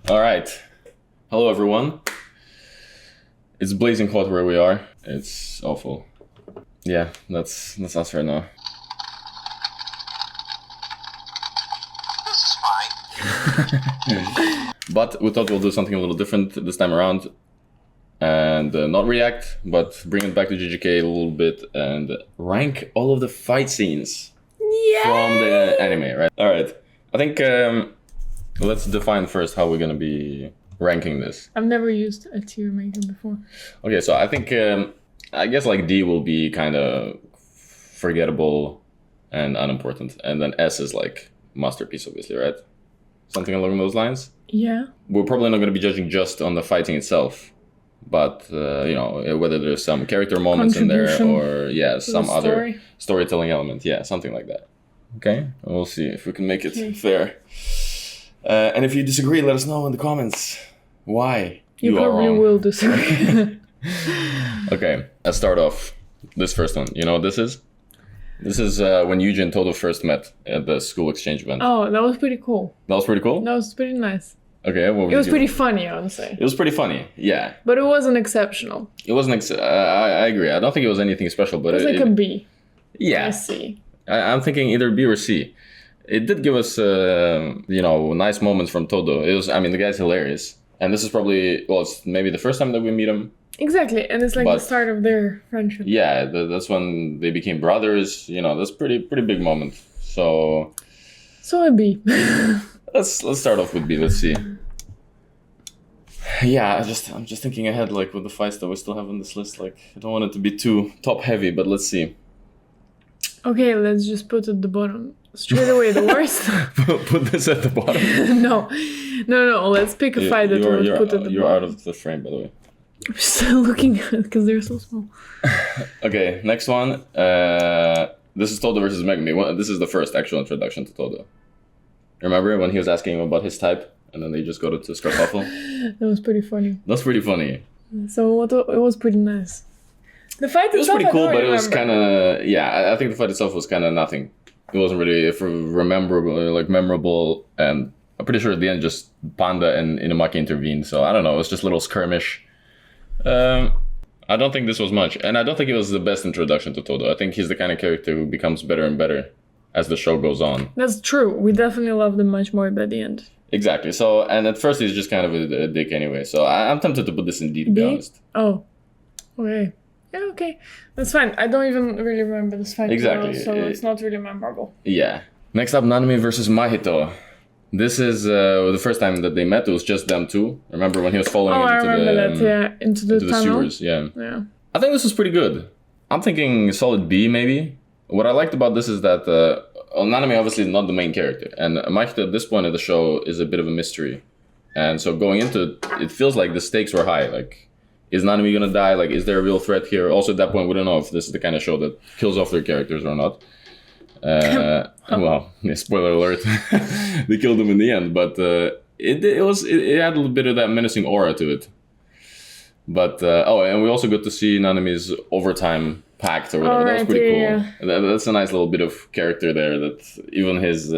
All right. Hello, everyone. It's blazing hot where we are. It's awful. Yeah, that's us right now. This is fine. But we thought we'll do something a little different this time around. And not react, but bring it back to JJK a little bit and rank all of the fight scenes from the anime, right? All right. I think let's define first how we're going to be ranking this. I've never used a tier maker before. Okay, so I think, I guess like D will be kind of forgettable and unimportant. And then S is like masterpiece, obviously, right? Something along those lines? Yeah. We're probably not going to be judging just on the fighting itself. But, you know, whether there's some character moments in there or, yeah, some other storytelling element. Yeah, something like that. Okay, we'll see if we can make it fair. And if you disagree, let us know in the comments why you are probably wrong. will disagree. Okay, let's start off this first one. You know what this is? This is when Yuji and Todo first met at the school exchange event. Oh, that was pretty cool. That was pretty cool? That was pretty nice. Okay, what It was pretty funny, I would say. It was pretty funny, yeah. But it wasn't exceptional. It wasn't, I agree. I don't think it was anything special, but It was like a B. Yeah. A C. I'm thinking either B or C. It did give us, you know, nice moments from Todo. It was, I mean, the guy's hilarious. And this is probably, well, it's maybe the first time that we meet him. Exactly, and it's like But- the start of their friendship. Yeah, that's when they became brothers. You know, that's pretty big moment. So So a B. let's start off with B. Let's see. Yeah, I'm just thinking ahead, like with the fights that we still have on this list. Like, I don't want it to be too top heavy, but let's see. Okay, let's just put at the bottom. Straight away, the worst. Put this at the bottom. No, let's pick a fight that we'll put at the You're bottom. out of the frame, by the way. I'm still looking at it because they're so small. Okay, next one. This is Todo versus Megumi. This is the first actual introduction to Todo. Remember when he was asking him about his type, and then they just got to Scarpuffle? That was pretty funny. That's pretty funny. So it was pretty nice. The fight It was itself, pretty cool, I don't but it was remember. kind of, yeah, I think the fight itself was kind of nothing. It wasn't really memorable, and I'm pretty sure at the end just Panda and Inumaki intervened, so I don't know, it was just a little skirmish. I don't think this was much, and I don't think it was the best introduction to Todo. I think he's the kind of character who becomes better and better as the show goes on. That's true. We definitely loved him much more by the end. Exactly, so, and at first he's just kind of a dick anyway, so I'm tempted to put this in D, to be honest. Oh, okay. Yeah, okay. That's fine. I don't even really remember this fight Exactly. well, so it's not really memorable. Yeah. Next up, Nanami versus Mahito. This is the first time that they met. It was just them two. Remember when he was following Oh, I into remember the that, yeah. Into the tunnel. sewers, yeah. Yeah. I think this was pretty good. I'm thinking solid B, maybe. What I liked about this is that Nanami obviously is not the main character, and Mahito at this point of the show is a bit of a mystery. And so going into it, it feels like the stakes were high. Like, is Nanami gonna die? Like, is there a real threat here? Also, at that point, we don't know if this is the kind of show that kills off their characters or not. Well, yeah, spoiler alert, they killed him in the end, but it had a little bit of that menacing aura to it. But and we also got to see Nanami's overtime pact or whatever. Oh, that was right, pretty cool. yeah. That's a nice little bit of character there. That even his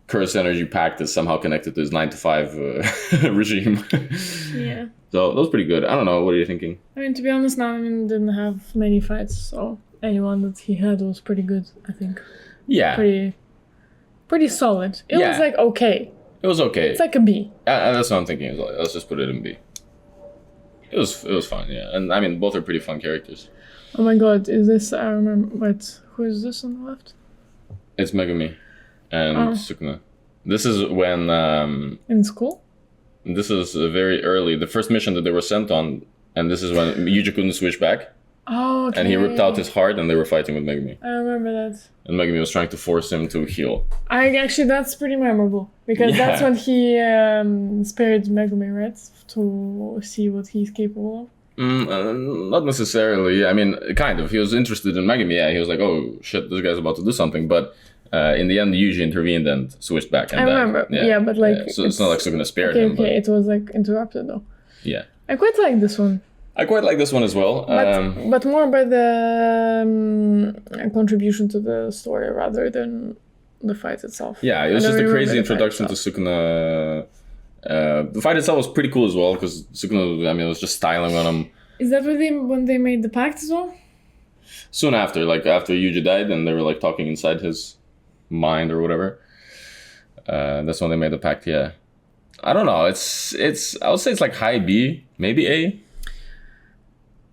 curse energy pact is somehow connected to his 9-to-5 regime. Yeah. So that was pretty good. I don't know. What are you thinking? I mean, to be honest, Nanamin didn't have many fights, so anyone that he had was pretty good, I think. Yeah, Pretty solid. It was like okay. it was okay. It's like a B. That's what I'm thinking. Let's just put it in B. It was fun, yeah. And I mean, both are pretty fun characters. Oh my god, is this, I remember, wait, who is this on the left? It's Megumi and Sukuna. This is when In school? this is very early, the first mission that they were sent on, and this is when Yuji couldn't switch back, Oh, okay. and he ripped out his heart, and they were fighting with Megumi. I remember that. And Megumi was trying to force him to heal. Actually, that's pretty memorable, because Yeah. that's when he spared Megumi, right? To see what he's capable of. Not necessarily. I mean, kind of. He was interested in Megumi. Yeah, he was like, "Oh shit, this guy's about to do something." But in the end, Yuji intervened and switched back. And I died. remember. Yeah, but like, so it's not like Sukuna spared Okay, him. okay, it was like interrupted though. But yeah, I quite like this one, I quite like this one as well. but more by the contribution to the story rather than the fight itself. Yeah, it was I don't just a remember crazy the fight introduction to itself. Sukuna The fight itself was pretty cool as well because Sukuna, I mean, was just styling on him. Is that when they made the pact as well? Soon after, like after Yuji died, and they were like talking inside his mind or whatever. That's when they made the pact. Yeah, I don't know. It's. I would say it's like high B, maybe A.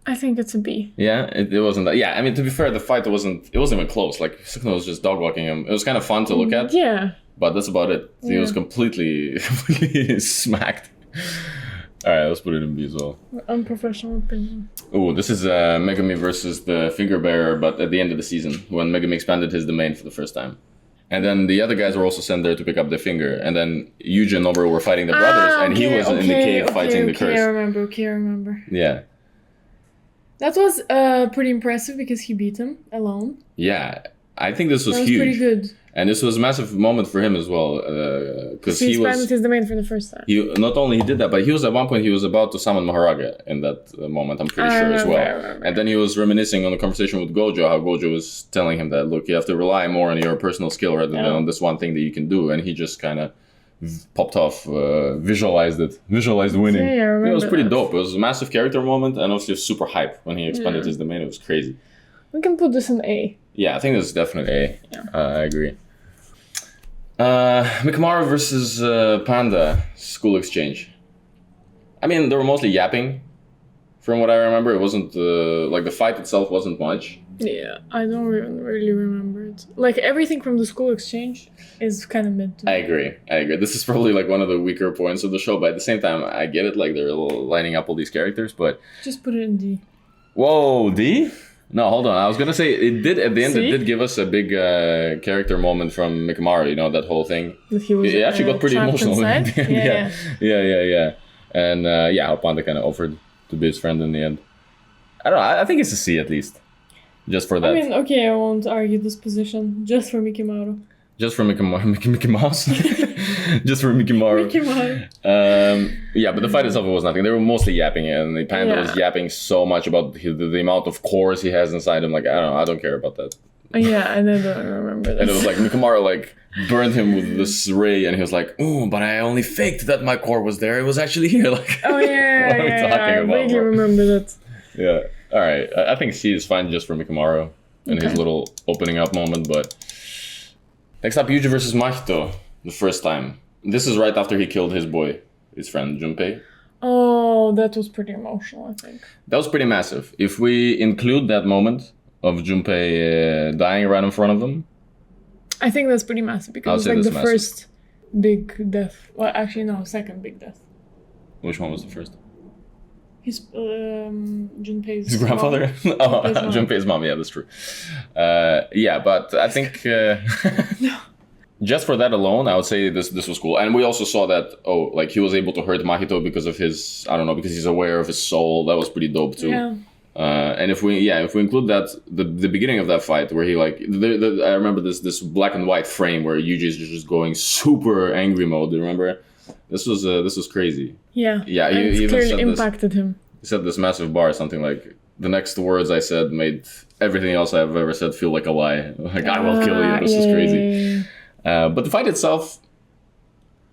I think it's a B. Yeah, it wasn't that. Yeah, I mean, to be fair, the fight wasn't even close. Like Sukuna was just dog walking him. It was kind of fun to look at. Yeah. But that's about it. He was completely smacked. All right, let's put it in B as well. Unprofessional opinion. Oh, this is Megumi versus the fingerbearer, but at the end of the season when Megumi expanded his domain for the first time. And then the other guys were also sent there to pick up the finger. And then Yuji and Nobara were fighting the brothers, and he was in the cave fighting the curse. I remember. Yeah. That was pretty impressive because he beat him alone. Yeah, I think this was That was huge. pretty good. And this was a massive moment for him as well, because he expanded his domain for the first time. Not only he did that, but he was at one point he was about to summon Mahoraga in that moment. I'm pretty sure as well. And then he was reminiscing on the conversation with Gojo, how Gojo was telling him that look, you have to rely more on your personal skill rather than on this one thing that you can do. And he just kind of popped off, visualized winning. Yeah, I remember it was pretty that. dope. It was a massive character moment, and also super hype when he expanded his domain. It was crazy. We can put this in A. Yeah, I think this is definitely A. Yeah. I agree. Mechamaru versus Panda school exchange. I mean, they were mostly yapping. From what I remember, it wasn't like the fight itself wasn't much. Yeah, I don't even really remember it. Like everything from the school exchange is kind of mid. I agree. This is probably like one of the weaker points of the show, but at the same time, I get it. Like they're lining up all these characters, but just put it in D. Whoa, D? No, hold on. I was gonna say it did at the end. See? It did give us a big character moment from Mechamaru. You know that whole thing. That he was. It actually got pretty trapped emotional. inside? Yeah. And how Panda kind of offered to be his friend in the end. I don't know. I think it's a C at least, just for that. I mean, okay, I won't argue this position just for Mechamaru. Just for Mickey Mouse. Just for Mechamaru. Yeah, but the fight itself was nothing. They were mostly yapping, and the Panda was yapping so much about the amount of cores he has inside him. Like, I don't know. I don't care about that. Yeah, I don't remember that. And it was like Mechamaru like burned him with this ray, and he was like, "Oh, but I only faked that my core was there. It was actually here." Like, oh yeah, what are we talking I about, vaguely bro? remember that. Yeah. All right. I think C is fine just for Mechamaru and his little opening up moment. But next up, Yuji versus Mahito, the first time. This is right after he killed his boy, his friend Junpei. Oh, that was pretty emotional, I think. That was pretty massive. If we include that moment of Junpei dying right in front of them, I think that's pretty massive because I'll it's say like the that's massive. first big death. Well, actually, no, second big death. which one was the first? His Junpei's His grandfather? mom. Oh, Junpei's mom. Junpei's mom. Yeah, that's true. Yeah, but I think just for that alone, I would say this was cool. And we also saw that, like he was able to hurt Mahito because of his, I don't know, because he's aware of his soul. That was pretty dope too. Yeah. And if we include that, the beginning of that fight where he like, I remember this black and white frame where Yuji is just going super angry mode. Do you remember? This was crazy. Yeah. Yeah, And he it even clearly said this. impacted him. He said this massive bar, something like, the next words I said made everything else I've ever said feel like a lie. Like, I will kill you. This is crazy. But the fight itself...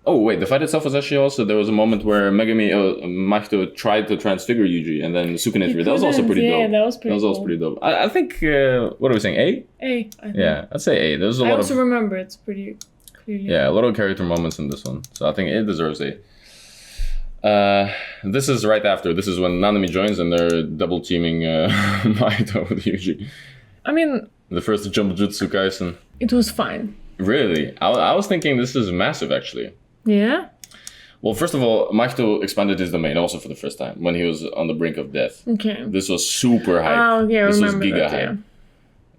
Oh, wait, the fight itself was actually also... There was a moment where Megumi Mahito tried to transfigure Yuji, and then Sukuna threw. That was also pretty dope. Yeah, that was pretty also pretty dope. I think... what are we saying? A? A, I think. Yeah, I'd say A. There's a I lot also of... remember it's pretty clearly. Yeah, a lot of character moments in this one. So I think it deserves A. This is right after. This is when Nanami joins and they're double teaming Mahito with Yuji. I mean, The first Jumbojutsu Kaisen. it was fine. Really? I was thinking this is massive, actually. Yeah? Well, first of all, Mahito expanded his domain also for the first time when he was on the brink of death. Okay. This was super hype. Okay, I This was remember giga that,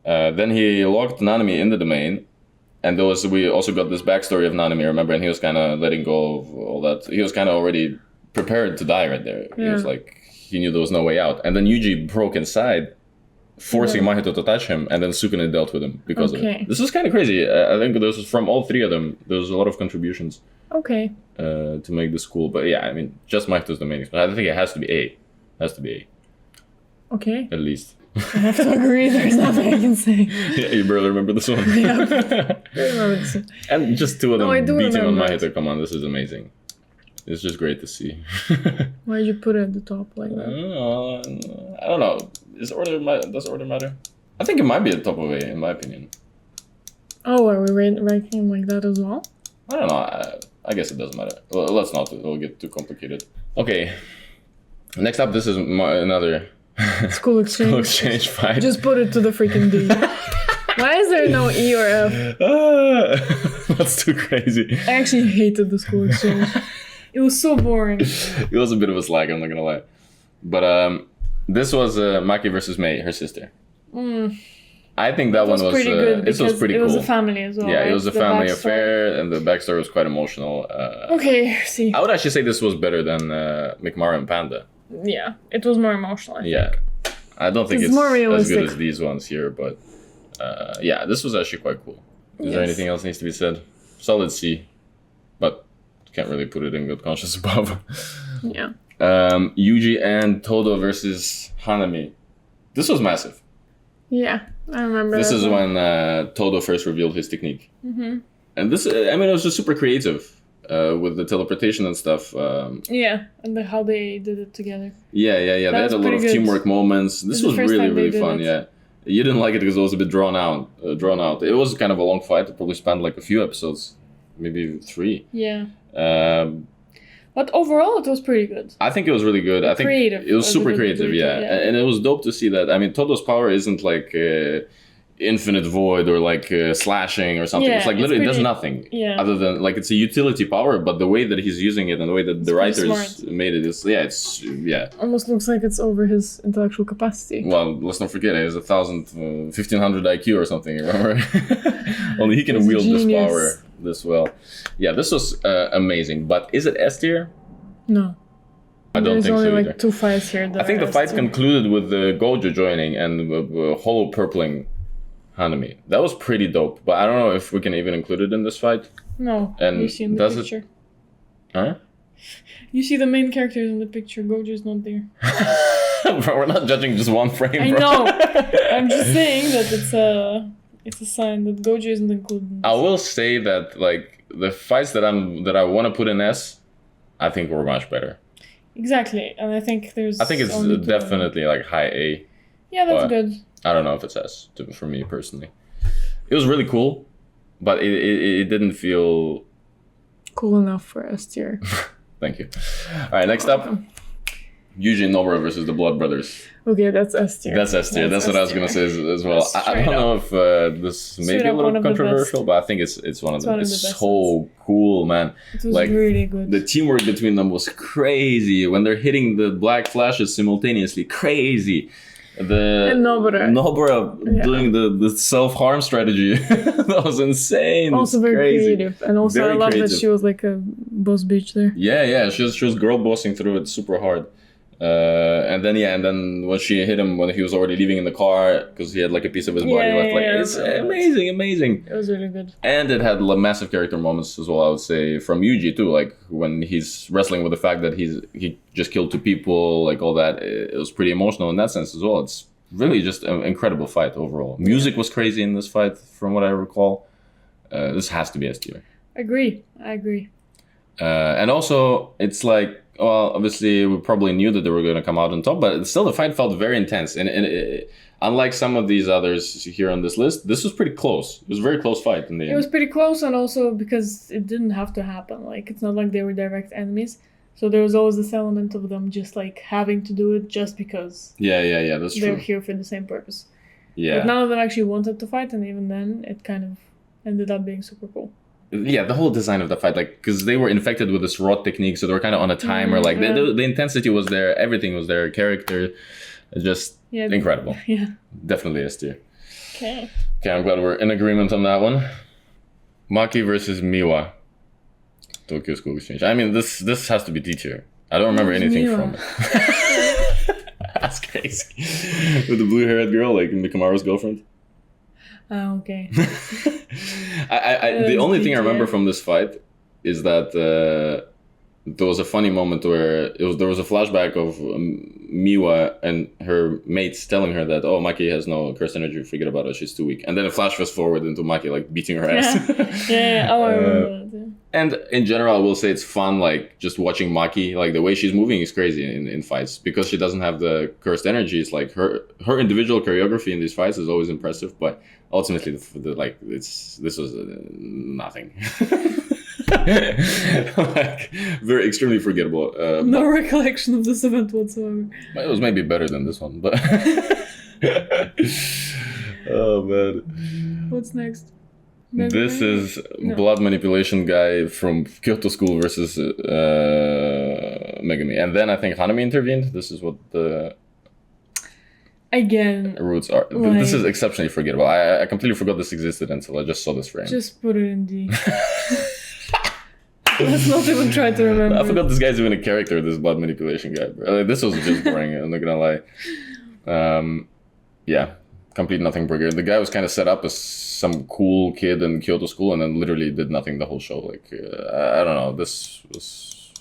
hype. Then he locked Nanami in the domain. And we also got this backstory of Nanami, remember? And he was kind of letting go of all that. He was kind of already prepared to die right there. He was like, he knew there was no way out. And then Yuji broke inside, forcing Mahito to touch him, and then Sukuna dealt with him because of it. This was kind of crazy. I think this was from all three of them. There was a lot of contributions Okay. to make this cool. But yeah, I mean, just Mahito's the main. I think it has to be A. Has to be A, Okay. at least. I have to agree. There's nothing I can say. Yeah, you barely remember this one. I remember this one. And just two of them No, I do beating on remember it. Mahito. Come on, this is amazing. It's just great to see. Why'd you put it at the top like that? I don't know. Does order matter? I think it might be at the top of A, in my opinion. Oh, are we ranking him like that as well? I don't know. I guess it doesn't matter. Well, let's not. It'll get too complicated. Okay. Next up, this is another School exchange. school exchange fight. Just put it to the freaking D. Why is there no E or F? That's too crazy. I actually hated the school exchange. It was so boring. It was a bit of a slag, I'm not gonna lie. But this was Maki versus Mei, her sister. I think that one was pretty good. It was pretty cool. It was cool. a family as well. Yeah, right? it was a The family backstory. affair, and the backstory was quite emotional. Okay, see. I would actually say this was better than mechamaru and Panda. Yeah, it was more emotional. I think. Yeah, I don't think It's it's more as realistic. good as these ones here, but yeah, this was actually quite cool. Is there Yes. anything else needs to be said? Solid C, but can't really put it in good conscience above. Yeah. Yuji and Todo versus Hanami. This was massive. Yeah, I remember. This that is one. when Todo first revealed his technique. And this, I mean, it was just super creative with the teleportation and stuff. Yeah, and how they did it together. Yeah. They That had was a lot of pretty good. teamwork moments. This It's the was first really, time they really did fun. it. Yeah, you didn't like it because it was a bit drawn out. It was kind of a long fight. It probably spanned like a few episodes, maybe 3. Yeah, Um, but overall it was pretty good. I think it was really good. I think Creative. it was Was a super good creative. way to- Yeah. yeah. And it was dope to see that. I mean, Todo's power isn't like infinite void or like slashing or something. Yeah, it's like it's literally does pretty- nothing. yeah. Other than like it's a utility power, but the way that he's using it and the way that the It's pretty writers made it is yeah. Almost looks like it's over his intellectual capacity. Well, let's not forget, he has 1,500 IQ or something, remember? Only he can He's a wield this genius. power this well. Yeah, this was amazing. But is it S tier? No. I don't There's think only so like either. 2 fights here. I think the fight can. concluded with the gojo joining and hollow purpling hanami. That was pretty dope, but I don't know if we can even include it in this fight. No, And you see in the does it- picture. Huh? You see the main characters in the picture. Gojo's not there. We're not judging just one frame. I bro. know. I'm just saying that it's a sign that Gojo isn't included. in I this. will say that like the fights that I want to put in S, I think were much better. Exactly, and I think there's. I think it's only 2 of them. definitely like high A. Yeah, that's but- good. I don't know if it's S for me personally. It was really cool, but it didn't feel. Cool enough for S tier. Thank you. All right, next up, Yuji and Nobara versus the Blood Brothers. Okay, that's S tier. That's S tier. That's what I was gonna say as well. That's I don't straight know if this may Straight be a up one little of the controversial, best. but I think it's one of It's them. one of It's the best so cool, man. It was like, really good. The teamwork between them was crazy when they're hitting the black flashes simultaneously. Crazy. And Nobara. Yeah. doing the self-harm strategy. That was insane. Also It's very crazy. creative, and also Very I love creative. that she was like a boss bitch there. Yeah. She was girl bossing through it super hard. And then when she hit him when he was already leaving in the car because he had like a piece of his body left, like Yeah, it's I remember that. amazing. It was really good. And it had massive character moments as well, I would say, from Yuji too. Like when he's wrestling with the fact that he just killed 2 people, like all that. It was pretty emotional in that sense as well. It's really just an incredible fight overall. Music was crazy in this fight, from what I recall. This has to be S tier. I agree. And also, it's like, well, obviously, we probably knew that they were going to come out on top, but still, the fight felt very intense. And unlike some of these others here on this list, this was pretty close. It was a very close fight in the It end. was pretty close, and also because it didn't have to happen. Like, it's not like they were direct enemies. So there was always this element of them just like having to do it just because Yeah, that's they're true. here for the same purpose. Yeah. But none of them actually wanted to fight, and even then, it kind of ended up being super cool. Yeah, the whole design of the fight, like, because they were infected with this rot technique, so they were kind of on a timer. Like, yeah. the intensity was there, everything was there, character, just Yeah. incredible. Yeah. Definitely S tier. Okay. Okay, I'm glad we're in agreement on that one. Maki versus Miwa. Tokyo School Exchange. I mean, this has to be D tier. I don't remember Who's anything Miwa? from it. That's crazy. With the blue-haired girl, like Mikamaru's girlfriend. Okay. The only thing I remember detail. from this fight is that there was a funny moment where there was a flashback of Miwa and her mates telling her that, oh, Maki has no cursed energy, forget about it, she's too weak. And then a flash fast forward into Maki like beating her ass. Yeah. Oh, I remember that. Yeah. And in general, I will say it's fun, like just watching Maki, like the way she's moving is crazy in fights because she doesn't have the cursed energies. Like her individual choreography in these fights is always impressive, but ultimately, this was nothing. Like very extremely forgettable. No recollection of this event whatsoever. It was maybe better than this one, but oh man. What's next? This is blood manipulation guy from Kyoto School versus Megumi. And then I think Hanami intervened. This is what the roots are. Like, this is exceptionally forgettable. I completely forgot this existed until I just saw this frame. Just put it in D. Let's not even try to remember. I forgot this guy's even a character, this blood manipulation guy. Bro. This was just boring, I'm not gonna lie. Yeah, complete nothing burger. The guy was kind of set up as some cool kid in Kyoto School and then literally did nothing the whole show. Like, I don't know, this was...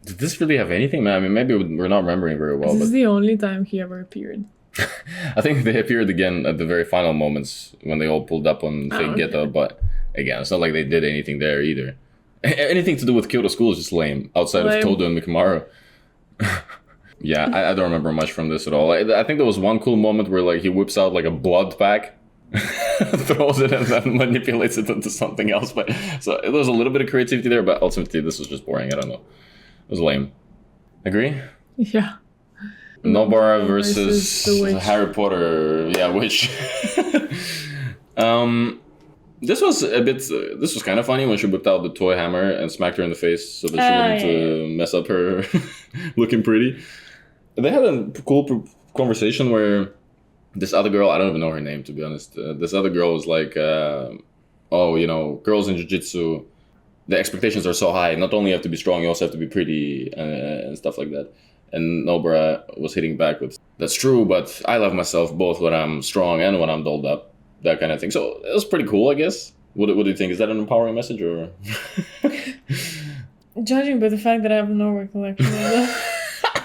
Did this really have anything, man? I mean, maybe we're not remembering very well. This but is the only time he ever appeared. I think they appeared again at the very final moments when they all pulled up on fake Geto, but again, it's not like they did anything there either. Anything to do with Kyoto School is just lame, outside of Todo and mechamaru. Yeah, I don't remember much from this at all. I think there was one cool moment where like he whips out like a blood pack, throws it and then manipulates it into something else. But so there was a little bit of creativity there, but ultimately this was just boring. I don't know. It was lame. Agree? Yeah. Nobara versus Harry Potter. Yeah, witch. This was this was kind of funny when she whipped out the toy hammer and smacked her in the face so that she wouldn't mess up her looking pretty. They had a cool conversation where this other girl, I don't even know her name to be honest. This other girl was like, oh, you know, girls in jiu-jitsu, the expectations are so high. Not only you have to be strong, you also have to be pretty and stuff like that. And Nobara was hitting back with, that's true, but I love myself both when I'm strong and when I'm dolled up. That kind of thing. So it was pretty cool, I guess. What do you think? Is that an empowering message or? Judging by the fact that I have no recollection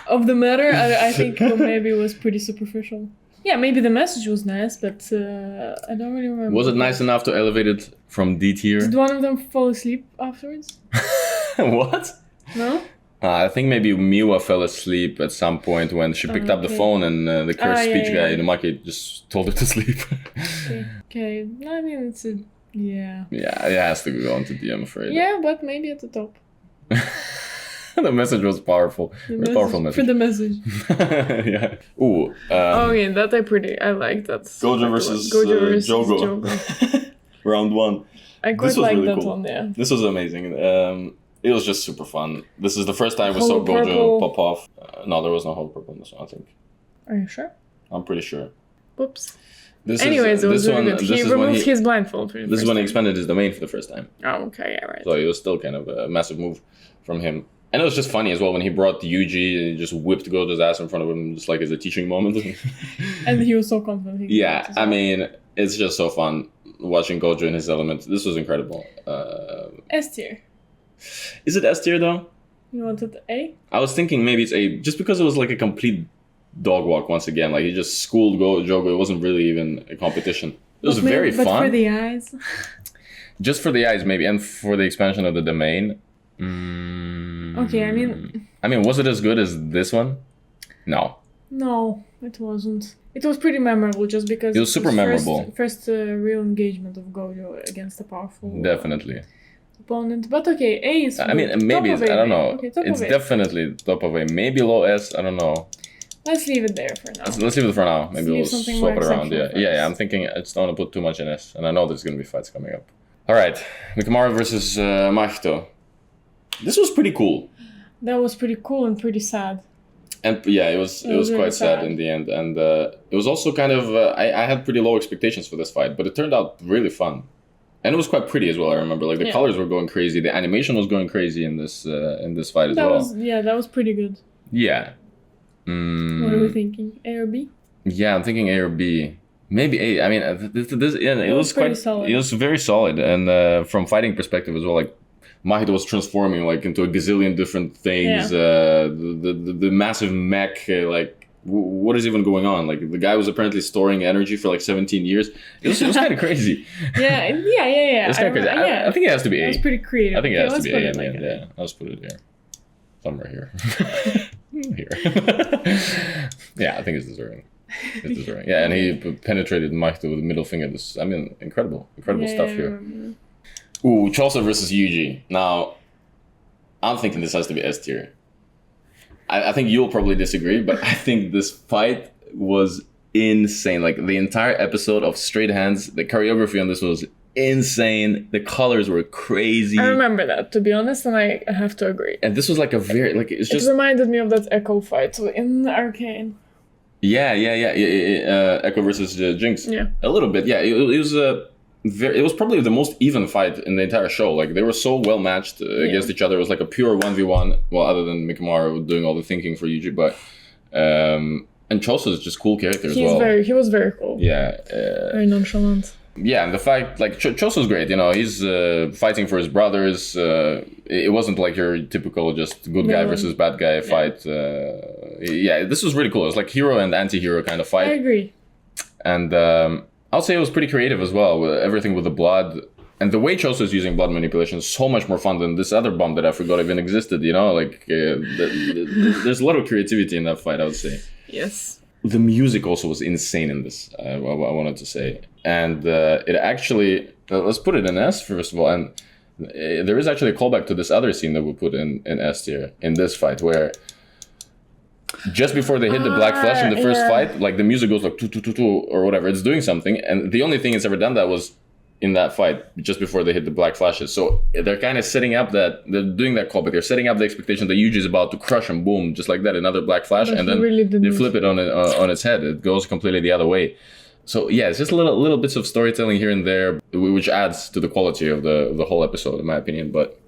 of the matter, I think maybe it was pretty superficial. Yeah, maybe the message was nice, but I don't really remember. Was it nice enough to elevate it from D tier? Did one of them fall asleep afterwards? What? No? I think maybe Miwa fell asleep at some point when she picked up the phone and the cursed speech guy, Maki, just told her to sleep. Okay. I mean, it's a... Yeah. Yeah, it has to go on to D, I'm afraid. Yeah, but maybe at the top. The message was powerful. Powerful message. For the message. Yeah. Ooh. Okay, that I like that. Gojo versus Jogo. Round 1. I quite like really that cool. one, yeah. This was amazing. It was just super fun. This is the first time we saw Gojo pop off. No, there was no whole purple in this one, I think. Are you sure? I'm pretty sure. Whoops. Anyways, it was really good. He removed his blindfold. This is when he expanded his domain for the first time. Oh, okay, yeah, right. So it was still kind of a massive move from him. And it was just funny as well when he brought yuji and just whipped Gojo's ass in front of him, just like as a teaching moment. And he was so confident. Yeah, I mean, it's just so fun watching Gojo in his element. This was incredible. S tier. Is it S tier though? You wanted A? I was thinking maybe it's A, just because it was like a complete dog walk once again. Like he just schooled Jogo. It wasn't really even a competition. It was very fun. But for the eyes. Just for the eyes, maybe, and for the expansion of the domain. Okay, I mean, was it as good as this one? No. No, it wasn't. It was pretty memorable just because it was super memorable. First real engagement of Gojo against a powerful definitely opponent. But okay, A is. I mean, maybe it's, I don't know. Okay, it's definitely top of A. Maybe low S. I don't know. Let's leave it there for now. Let's leave it for now. Maybe we'll swap it around. Yeah. I'm thinking I just don't want to put too much in S, and I know there's gonna be fights coming up. All right, mechamaru versus Mahito. This was pretty cool. That was pretty cool and pretty sad. And yeah, it was really quite sad in the end, and it was also kind of I had pretty low expectations for this fight, but it turned out really fun, and it was quite pretty as well. I remember like the colors were going crazy, the animation was going crazy in this fight as well. That was pretty good. Yeah. What are we thinking? A or B? Yeah, I'm thinking A or B. Maybe A. I mean, it was quite solid. It was very solid, and from fighting perspective as well, like. Mahito was transforming like into a gazillion different things. The massive mech, like what is even going on? Like the guy was apparently storing energy for like 17 years. It was kind of crazy. Yeah. It's kind of crazy. I think it has to be A. That's pretty creative. I think it has to be A. Like Yeah, let's put it here. Somewhere here. Here. Yeah, I think it's deserving. It's deserving. Yeah, and he penetrated Mahito with the middle finger. Incredible stuff here. Ooh, Choso versus Yuji. Now, I'm thinking this has to be S tier. I think you'll probably disagree, but I think this fight was insane. Like the entire episode of Straight Hands, the choreography on this was insane. The colors were crazy. I remember that, to be honest, and I have to agree. And this was like a very it reminded me of that Echo fight in Arcane. Yeah. Echo versus Jinx. Yeah, a little bit. Yeah, it was it was probably the most even fight in the entire show. Like they were so well matched against each other. It was like a pure 1v1. Well, other than mechamaru doing all the thinking for Yuji, but and Choso is just cool character as well. He was very cool. Yeah, very nonchalant. Yeah, and the fight, like Choso's great. You know, he's fighting for his brothers. It wasn't like your typical just good guy versus bad guy fight. Yeah, this was really cool. It was like hero and anti-hero kind of fight. I agree. And I'll say it was pretty creative as well, with everything with the blood. And the way Choso is using blood manipulation is so much more fun than this other bomb that I forgot even existed, you know? Like, there's a lot of creativity in that fight, I would say. Yes. The music also was insane in this, I wanted to say. And it actually, let's put it in S, first of all. And there is actually a callback to this other scene that we put in S tier, in this fight, where just before they hit the black flash in the first fight, like the music goes like or whatever, it's doing something, and the only thing it's ever done that was in that fight just before they hit the black flashes. So they're kind of setting up they're doing that callback. They're setting up the expectation that Yuji is about to crush him, boom, just like that, another black flash, but and then they flip it on its head. It goes completely the other way. So yeah, it's just little bits of storytelling here and there, which adds to the quality of the whole episode, in my opinion. But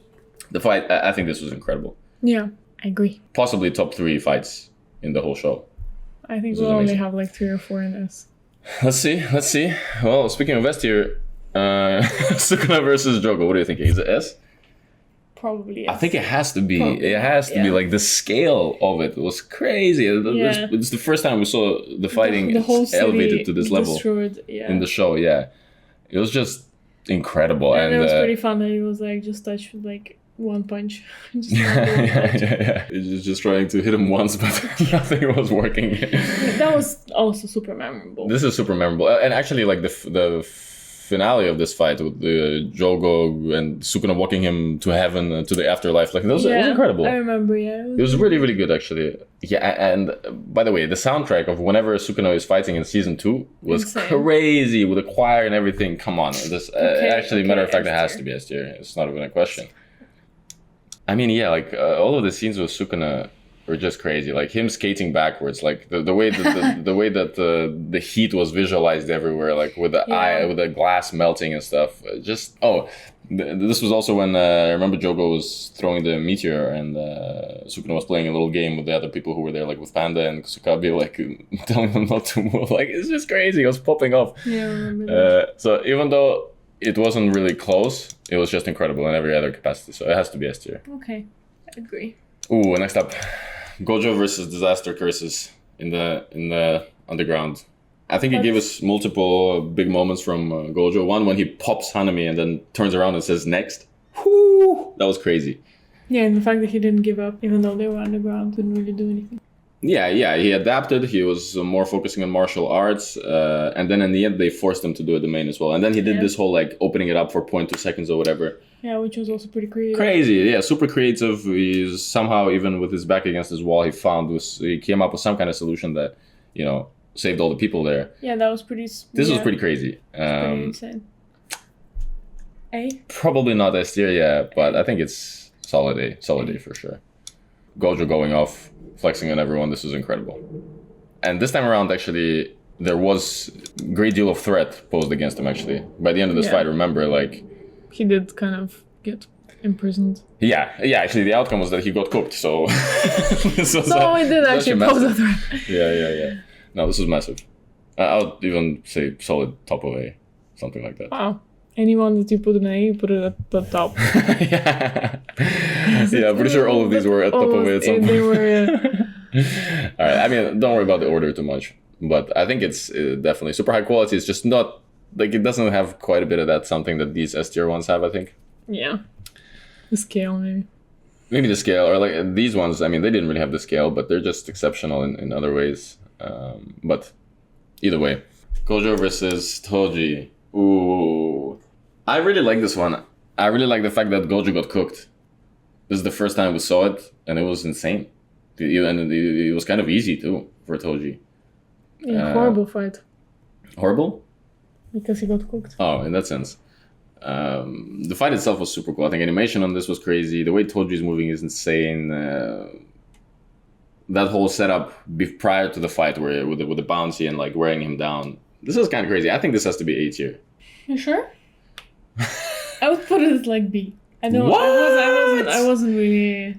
the fight, I think this was incredible. Yeah, I agree. Possibly top 3 fights in the whole show. I think we'll only have like 3 or 4 in this. Let's see. Well, speaking of S tier, Sukuna versus Jogo. What do you think? Is it S? Probably yes. I think it has to be. It has to be. Like the scale of it was crazy. It's the first time we saw the fighting the whole elevated to this level in the show. Yeah, it was just incredible. And it was pretty fun that he was like just touched with like one punch. Yeah. He was just trying to hit him once, but nothing was working. That was also super memorable. This is super memorable, and actually, like the finale of this fight with the Jogo and Sukuna walking him to heaven, to the afterlife, like it was incredible. I remember, It was really, really good, actually. Yeah, and by the way, the soundtrack of whenever Sukuna is fighting in season 2 was crazy with the choir and everything. Come on, matter of fact, it has to be S tier. It's not even a question. I mean, yeah, like all of the scenes with Sukuna were just crazy. Like him skating backwards, like the way that the heat was visualized everywhere, like with the eye, with the glass melting and stuff. This was also when I remember Jogo was throwing the meteor, and Sukuna was playing a little game with the other people who were there, like with Panda and Sukabi, like telling them not to move. Like it's just crazy. It was popping off. Yeah, I remember that. So even though it wasn't really close, it was just incredible in every other capacity. So it has to be S tier. Okay, I agree. Ooh, next up, Gojo versus Disaster Curses in the underground. I think he gave us multiple big moments from Gojo. One when he pops Hanami and then turns around and says next. Whoo! That was crazy. Yeah, and the fact that he didn't give up, even though they were underground, didn't really do anything. Yeah, he adapted. He was more focusing on martial arts, and then in the end they forced him to do a domain as well. And then he did this whole like opening it up for 0.2 seconds or whatever. Yeah, which was also pretty creative. Crazy, yeah, super creative. He's somehow, even with his back against his wall, he came up with some kind of solution that, saved all the people there. Yeah, that was pretty. This was pretty crazy. Pretty insane. A? Probably not S tier, yeah, but I think it's solid A for sure. Gojo going off, flexing on everyone. This is incredible. And this time around, actually, there was a great deal of threat posed against him. Actually, by the end of this fight, remember, like he did kind of get imprisoned. Yeah. Actually, the outcome was that he got cooked. So, so it did actually pose a threat. Yeah. No, this was massive. I would even say solid top of A, something like that. Wow. Anyone that you put in A, you put it at the top. Yeah, I'm pretty sure all of these were at top of A at some point. They were. All right. I mean, don't worry about the order too much, but I think it's definitely super high quality. It's just not like it doesn't have quite a bit of that something that these S tier ones have. I think Yeah. The scale, maybe. maybe the scale or like these ones. I mean, they didn't really have the scale, but they're just exceptional in other ways. But either way, Gojo versus Toji. Ooh, I really like this one. I really like the fact that Gojo got cooked. This is the first time we saw it, and it was insane. And it was kind of easy too for Toji. Yeah, horrible fight. Horrible? Because he got cooked. Oh, in that sense. The fight itself was super cool. I think animation on this was crazy. The way Toji's moving is insane. That whole setup prior to the fight, where with the bouncy and like wearing him down. This is kind of crazy. I think this has to be A tier. You sure? I would put it as like B. I know. What? I wasn't really.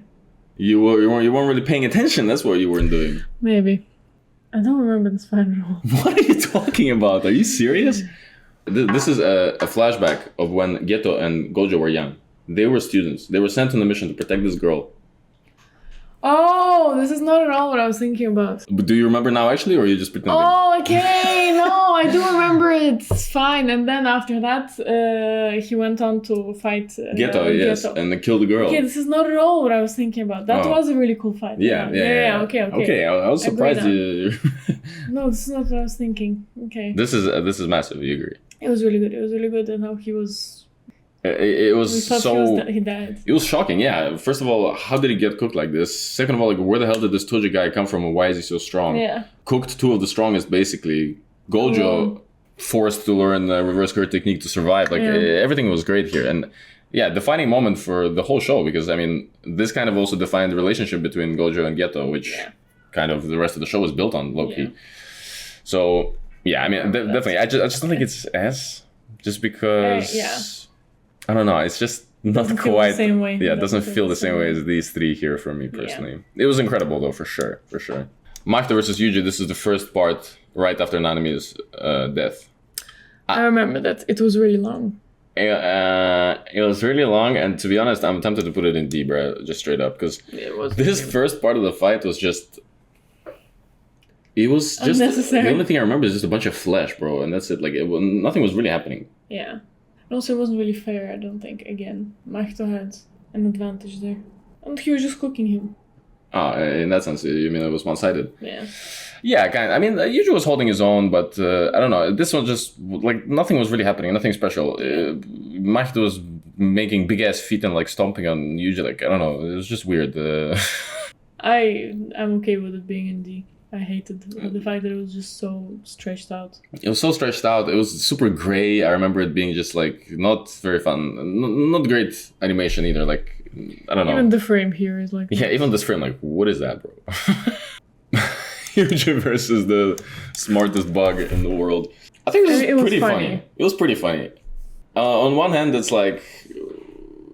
You weren't really paying attention. That's what you weren't doing. Maybe. I don't remember this fight at all. What are you talking about? Are you serious? This is a flashback of when Geto and Gojo were young. They were students. They were sent on a mission to protect this girl. Oh, this is not at all what I was thinking about. But do you remember now, actually, or are you just pretending? Oh, okay. No, I do remember it. It's fine. And then after that, he went on to fight Geto, yes, Geto. and then kill the girl. Okay, this is not at all what I was thinking about. That was a really cool fight. Yeah. Okay. Okay, I was surprised you. No, this is not what I was thinking. Okay. This is massive. You agree? It was really good, and how he was. It was We thought so. he died. It was shocking. Yeah. First of all, how did he get cooked like this? Second of all, like where the hell did this Toji guy come from, and why is he so strong? Yeah. Cooked two of the strongest, basically. Gojo forced to learn the reverse curve technique to survive. Like everything was great here, and yeah, defining moment for the whole show, because I mean, this kind of also defined the relationship between Gojo and Geto, which kind of the rest of the show was built on, low key. So yeah, I mean, definitely, I just don't think it's S, just because I don't know, it's just not quite the same way. Yeah, it doesn't feel the same way as these three here for me personally. It was incredible though, for sure. Mahito versus Yuji. This is the first part right after Nanami's death. I remember that it was really long. It was really long, and to be honest, I'm tempted to put it in D, bro, just straight up, because this first part of the fight was just. It was just unnecessary. The only thing I remember is just a bunch of flesh, bro, and that's it. Like nothing was really happening. Yeah, and also it wasn't really fair. I don't think. Again, Mahito had an advantage there, and he was just cooking him. Oh, in that sense, you mean it was one-sided? Yeah. Yeah, kind of. I mean, Yuji was holding his own, but I don't know. This one just like nothing was really happening. Nothing special. Mahito was making big ass feet and like stomping on Yuji. Like I don't know. It was just weird. I'm okay with it being in D. I hated the fact that it was just so stretched out. It was so stretched out. It was super gray. I remember it being just like not very fun. Not great animation either. Like I don't know. Even the frame here is like. Yeah, even this frame. Like what is that, bro? Yuji versus the smartest bug in the world. I think it was pretty funny. It was pretty funny. On one hand, it's like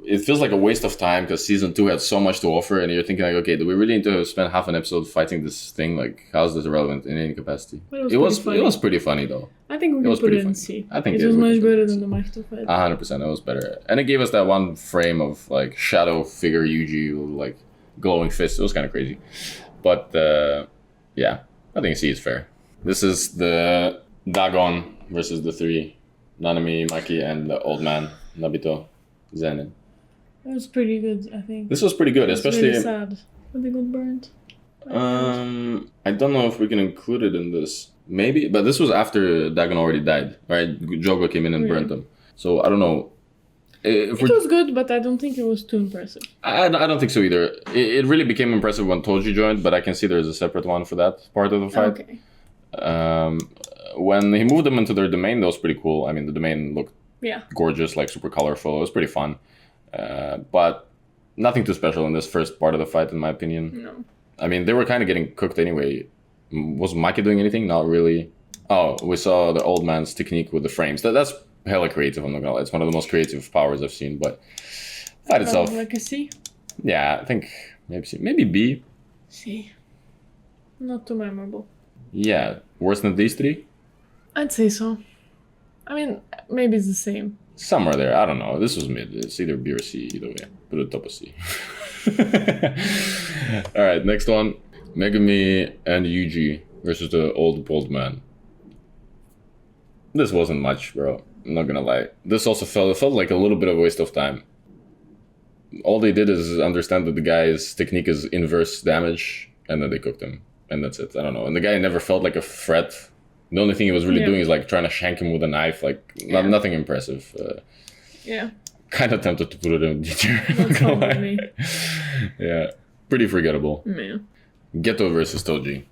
it feels like a waste of time because season 2 had so much to offer, and you're thinking like, okay, do we really need to spend half an episode fighting this thing? Like, how's this relevant in any capacity? It was pretty funny though. I think we can put it in C. I think it was much better than the Mahito fight. 100%, it was better, and it gave us that one frame of like shadow figure Yuji with like glowing fists. It was kind of crazy, but yeah, I think C is fair. This is the Dagon versus the 3 Nanami, Maki, and the old man Naobito, Zenin. It was pretty good, I think. This was pretty good, especially. Really sad when they got burnt. I don't know if we can include it in this. Maybe, but this was after Dagon already died, right? Jogo came in and burnt them. So I don't know. It was good, but I don't think it was too impressive. I don't think so either. It really became impressive when Toji joined, but I can see there's a separate one for that part of the fight. Okay. When he moved them into their domain, that was pretty cool. I mean, the domain looked gorgeous, like super colorful. It was pretty fun. But nothing too special in this first part of the fight, in my opinion. No. I mean, they were kind of getting cooked anyway. Was Maki doing anything? Not really. Oh, we saw the old man's technique with the frames. That's hella creative, I'm not gonna lie. It's one of the most creative powers I've seen, but fight itself. Like a C? Yeah, I think maybe C. Maybe B. C. Not too memorable. Yeah, worse than these 3? I'd say so. I mean, maybe it's the same. Somewhere there, I don't know. This was mid. It's either B or C, either way. Put it top of C. Alright, next one. Megumi and Yuji versus the old bald man. This wasn't much, bro. I'm not gonna lie. This also felt like a little bit of a waste of time. All they did is understand that the guy's technique is inverse damage, and then they cooked him. And that's it. I don't know. And the guy never felt like a threat. The only thing he was really doing is like trying to shank him with a knife. Like, nothing impressive. Kind of tempted to put it in D-tier. That's fine with me. Yeah. Pretty forgettable. Yeah. Geto versus Toji.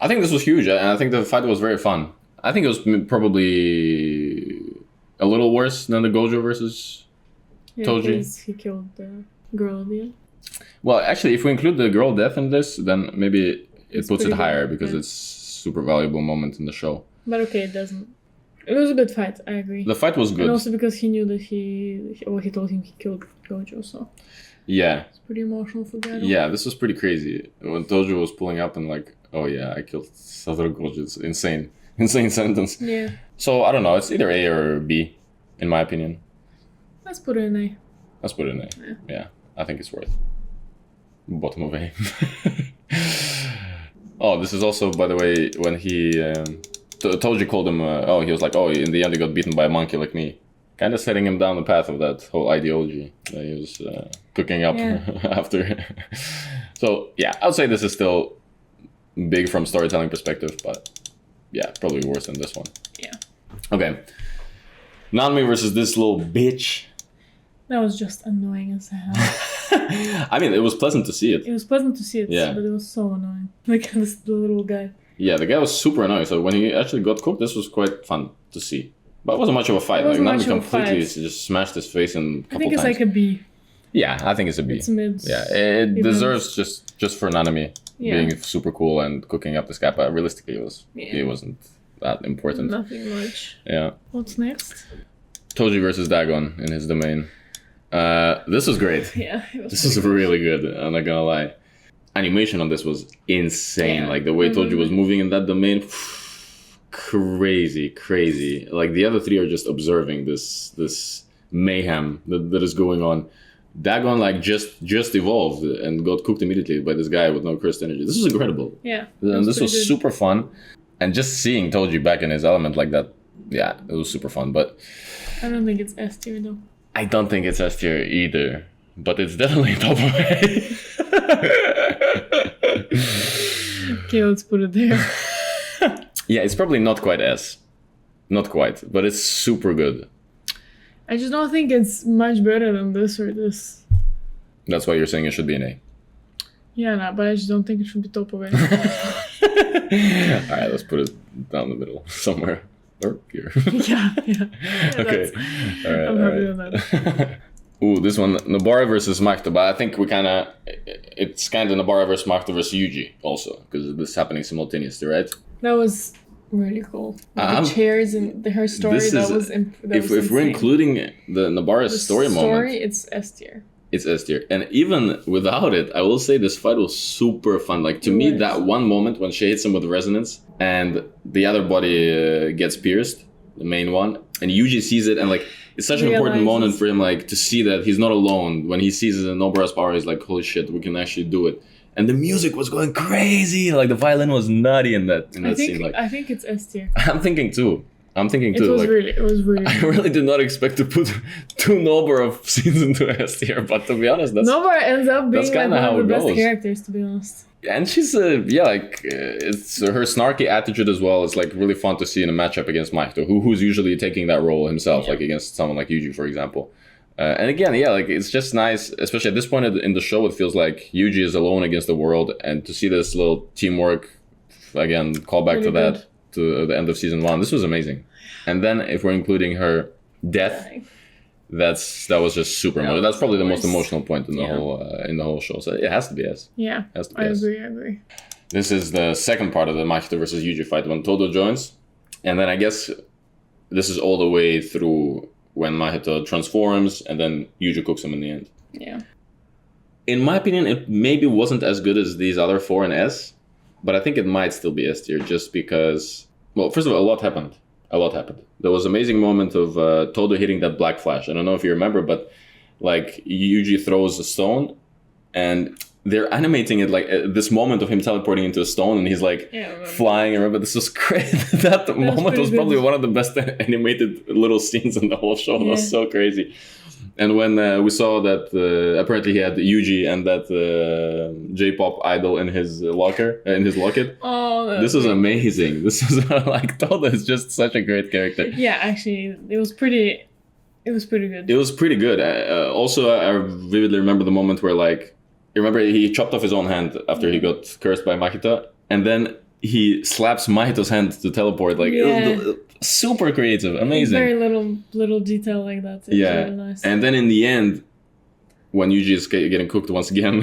I think this was huge, and I think the fight was very fun. I think it was probably a little worse than the Gojo versus Toji. Because he killed the girl at the end. Well, actually, if we include the girl death in this, then maybe it puts it pretty higher good, because it's super valuable moment in the show. But okay, it doesn't. It was a good fight, I agree. The fight was good. And also because he knew that he told him he killed Gojo, so Yeah. it's pretty emotional for Geto. Yeah, this was pretty crazy. When Tojo was pulling up and like, oh yeah, I killed Satoru Gojo. It's insane. Insane sentence. Yeah. So, I don't know. It's either A or B, in my opinion. Let's put it in A. Let's put it in A. Yeah, I think it's worth. Bottom of A. Oh, this is also, by the way, when he... Toji called him... he was like, oh, in the end he got beaten by a monkey like me. Kind of setting him down the path of that whole ideology that he was cooking up after. So, yeah, I would say this is still big from storytelling perspective, but yeah, probably worse than this one. Yeah. Okay. Nanami versus this little bitch. That was just annoying as hell. I mean, it was pleasant to see it. It was pleasant to see it, but it was so annoying. Like this the little guy. Yeah, the guy was super annoying. So when he actually got cooked, this was quite fun to see. But it wasn't much of a fight. Like Nanami completely just smashed his face in a couple times. I think it's like a B. Yeah, I think it's a B. It's mid. Yeah, it deserves just for Nanami being super cool and cooking up this guy. But realistically, it wasn't that important. Nothing much. Yeah. What's next? Toji versus Dagon in his domain. This was great. Yeah, this is really good. I'm not gonna lie. Animation on this was insane. Yeah. Like the way Toji was moving in that domain, crazy. Like the other three are just observing this mayhem that is going on. Dagon like just evolved and got cooked immediately by this guy with no cursed energy. This was incredible. Yeah. And this was super fun. And just seeing Toji back in his element like that, yeah, it was super fun. But I don't think it's S tier though. I don't think it's S tier either. But it's definitely top of A. Okay, let's put it there. Yeah, it's probably not quite S. Not quite, but it's super good. I just don't think it's much better than this or this. That's why you're saying it should be an A. Yeah, no, but I just don't think it should be top of it. Alright, let's put it down the middle somewhere. Or here. yeah. Okay. Alright. I'm happy with that. Ooh, this one, Nobara versus Mahito, but I think it's kind of Nobara versus Mahito versus Yuji also, because this is happening simultaneously, right? That was really cool. The chairs and her story, if we're including the Nobara's story moment, it's S tier. It's S tier. And even without it, I will say this fight was super fun. Like, to me, that one moment when she hits him with resonance and the other body gets pierced, the main one, and Yuji sees it, and like, it's such an important moment for him, like, to see that he's not alone. When he sees Nobara's power, he's like, holy shit, we can actually do it. And the music was going crazy. Like, the violin was nutty in that scene. Like, I think it's S tier. I'm thinking too. It was really. I really did not expect to put two Nobara scenes into S tier, but to be honest, Nobara ends up being like one of the best characters, to be honest. And she's it's her snarky attitude as well. It's like really fun to see in a matchup against Mahito, who's usually taking that role himself, like against someone like Yuji, for example. And again, like, it's just nice, especially at this point in the show. It feels like Yuji is alone against the world, and to see this little teamwork again, call back to that. To the end of season 1. This was amazing. And then if we're including her death, that was just super emotional. That's probably the most emotional point in the whole show. So it has to be S. Yeah, I agree. This is the second part of the Mahito versus Yuji fight when Todo joins. And then I guess this is all the way through when Mahito transforms and then Yuji cooks him in the end. Yeah. In my opinion, it maybe wasn't as good as these other 4 in S. But I think it might still be S tier just because, well, first of all, a lot happened. There was an amazing moment of Todo hitting that black flash. I don't know if you remember, but like Yuji throws a stone and they're animating it like this moment of him teleporting into a stone and he's like Yeah, I remember. flying. I remember this was great. That moment pretty was probably good. one of the best animated little scenes in the whole show. It Yeah. was so crazy. And when we saw that apparently he had Yuji and that J-pop idol in his locker, in his locket. Oh, that's This was great. amazing. This is like Todo is just such a great character. Yeah, actually, it was pretty good. It was pretty good. Also, I vividly remember the moment where like, you remember he chopped off his own hand after he got cursed by Mahito, and then he slaps Mahito's hand to teleport. Like, it was super creative, amazing. Very little detail like that. It's Yeah, really nice. and then in the end, when Yuji is getting cooked once again,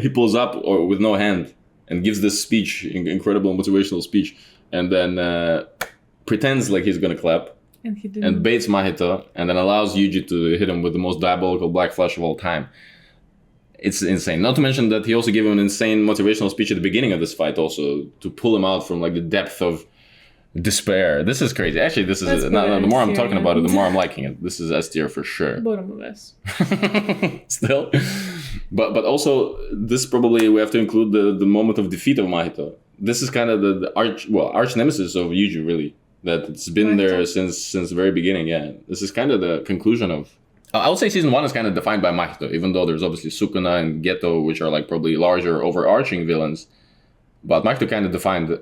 he pulls up or with no hand and gives this speech, incredible motivational speech, and then pretends like he's gonna clap And he didn't. and baits Mahito, and then allows Yuji to hit him with the most diabolical black flash of all time. It's insane. Not to mention that he also gave him an insane motivational speech at the beginning of this fight, also to pull him out from like the depth of despair. This is crazy. Actually, this is That's the better more I'm S tier, talking yeah. about it, the more I'm liking it. This is S tier for sure. Bottom of S. Still, but also this probably we have to include the moment of defeat of Mahito. This is kind of the arch nemesis of Yuji, really. That it's been there since the very beginning. Yeah, this is kind of the conclusion of. I would say season 1 is kind of defined by Mahito, even though there's obviously Sukuna and Geto, which are like probably larger, overarching villains. But Mahito kind of defined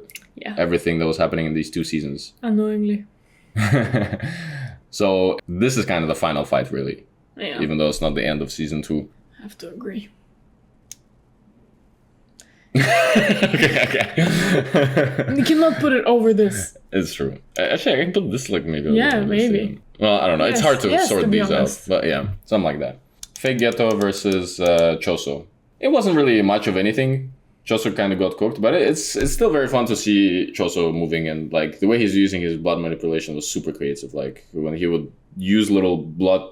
everything that was happening in these 2 seasons. Unknowingly. So this is kind of the final fight, really. Yeah. Even though it's not the end of season 2. I have to agree. okay. You cannot put it over this. It's true. Actually, I can put this like maybe. Yeah, over this, maybe. Well, I don't know. It's Yes, hard to yes, sort to be these out, honest. but yeah, something like that. Fake Geto versus Choso. It wasn't really much of anything. Choso kind of got cooked, but it's still very fun to see Choso moving, and like the way he's using his blood manipulation was super creative. Like when he would use little blood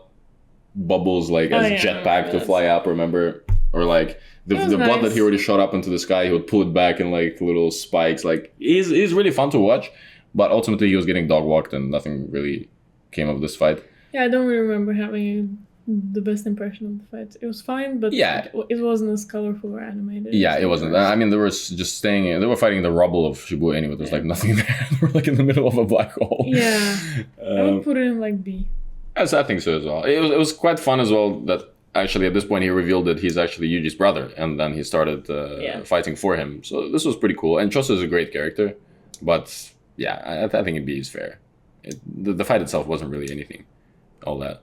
bubbles like as jetpack to fly up, remember? Or like the blood that he already shot up into the sky, he would pull it back in like little spikes. Like he's really fun to watch, but ultimately he was getting dog walked and nothing really came of this fight. Yeah, I don't really remember having the best impression of the fight. It was fine, but Yeah. it wasn't as colorful or animated. Yeah, as it wasn't. I mean, they were just staying. They were fighting in the rubble of Shibuya anyway. There's like nothing there. They were like in the middle of a black hole. Yeah, I would put it in like B. I think so as well. It was quite fun as well that actually at this point he revealed that he's actually Yuji's brother, and then he started fighting for him. So this was pretty cool. And Choso is a great character, but yeah, I think B is fair. The fight itself wasn't really anything, all that.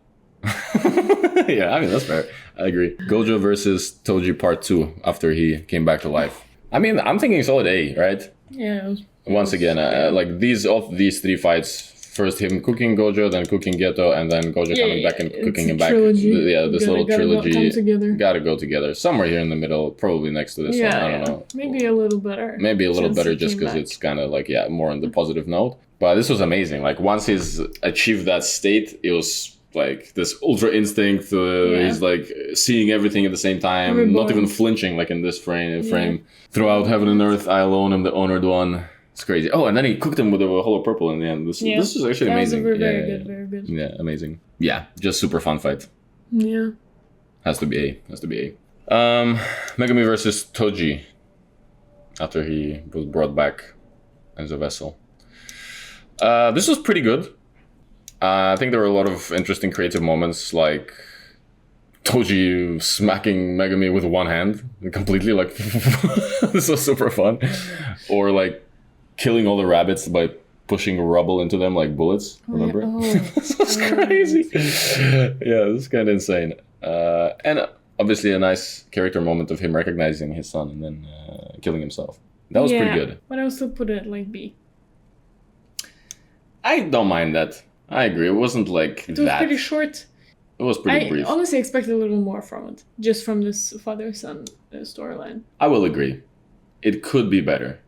Yeah, I mean that's fair. I agree. Gojo versus Toji Part 2 after he came back to life. I mean, I'm thinking solid A, right? Yeah. Once again, like these 3 fights. First him cooking Gojo, then cooking Geto, and then Gojo coming back and cooking him back. Trilogy. This little trilogy Gotta go together. Somewhere here in the middle, probably next to this one. I don't know. Maybe a little better. Maybe a little since better he just came because back. it's kind of like, more on the positive note. But this was amazing. Like once he's achieved that state, it was like this ultra instinct. He's like seeing everything at the same time, Reborn. not even flinching like in this frame. Throughout heaven and earth, I alone am the honored one. It's crazy. Oh, and then he cooked him with a hollow purple in the end. This was actually amazing. That was very good. Yeah, amazing. Yeah, just super fun fight. Yeah. Has to be A. Megumi versus Toji. After he was brought back as a vessel. This was pretty good. I think there were a lot of interesting creative moments, like Toji smacking Megumi with one hand completely. Like this was super fun. Or like killing all the rabbits by pushing rubble into them like bullets. Remember? This was crazy. Yeah, this is kind of insane. And obviously a nice character moment of him recognizing his son and then killing himself. That was pretty good. But I would still put it like B. I don't mind that. I agree. It wasn't like It was pretty short. It was pretty I brief. honestly expected a little more from it, just from this father-son storyline. I will agree. It could be better.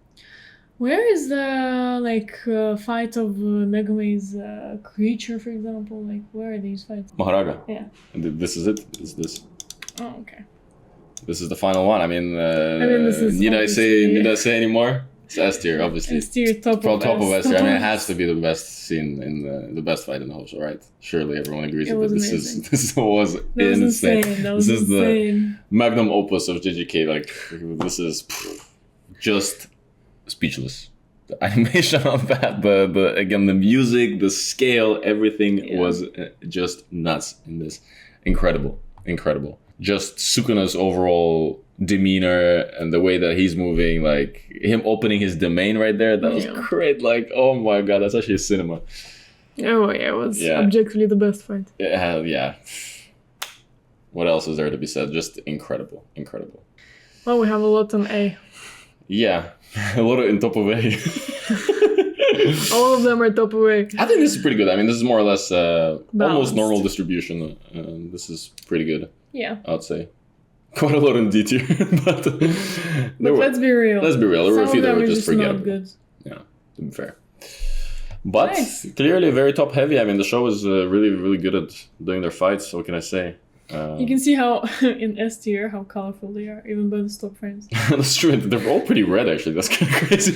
Where is the fight of Megumi's creature, for example? Like, where are these fights? Mahoraga. Yeah. And this is it. This. Oh, okay. This is the final one. I mean, this is need I say obviously- any more? It's S tier, obviously. S tier, top From of top of S. S tier. I mean, it has to be the best scene in the best fight in the whole show, right? Surely everyone agrees It with was that. amazing. This was That was insane. insane. That was This is insane. the magnum opus of JJK. Like, this is just speechless. The animation on that, the again, the music, the scale, everything was just nuts in this. Incredible. Just Sukuna's overall demeanor and the way that he's moving, like him opening his domain right there, that was great. Like, oh my god, that's actually cinema. Oh yeah, it was objectively the best fight. Yeah. What else is there to be said? Just incredible. Well, we have a lot on A. Yeah, a lot in top of A. All of them are top of A. I think this is pretty good. I mean, this is more or less almost Balanced. normal distribution. This is pretty good. Yeah. I'd say. Quite a lot in D tier, but let's be real. Let's be real. There were a few that Some were of them are just forgettable. not good. Yeah, to be fair. But Nice. clearly very top heavy. I mean, the show is really good at doing their fights. What can I say? You can see how in S tier how colorful they are, even by the stock frames. That's true. They're all pretty red, actually. That's kind of crazy.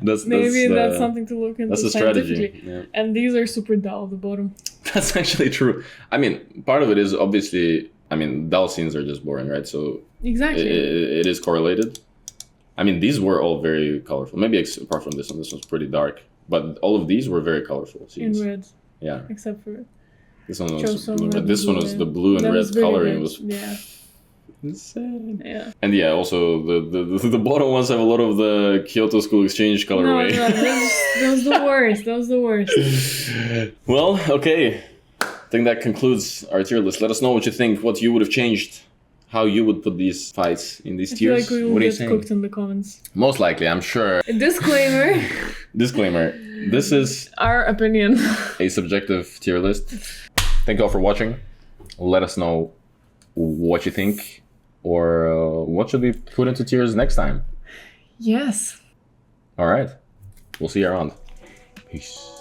Maybe that's something to look into. That's a strategy. scientifically. Yeah. And these are super dull at the bottom. That's actually true. I mean, part of it is obviously. I mean, dull scenes are just boring, right? So Exactly. it is correlated. I mean, these were all very colorful. Maybe apart from this one was pretty dark. But all of these were very colorful scenes. In red. Yeah. Except for This one was Choso, blue, red but this and one blue, was yeah. the blue and That red was very coloring good. was Yeah. insane. Yeah. And yeah, also the bottom ones have a lot of the Kyoto School Exchange colorway. No, that was the worst. That was the worst. Well, okay. I think that concludes our tier list. Let us know what you think, what you would have changed, how you would put these fights in these I feel tiers. like we will What are you get saying? cooked in the comments. Most likely, I'm sure. Disclaimer. Disclaimer. This is Our opinion. a subjective tier list. Thank you all for watching. Let us know what you think or what should we put into tiers next time. Yes. All right. We'll see you around. Peace.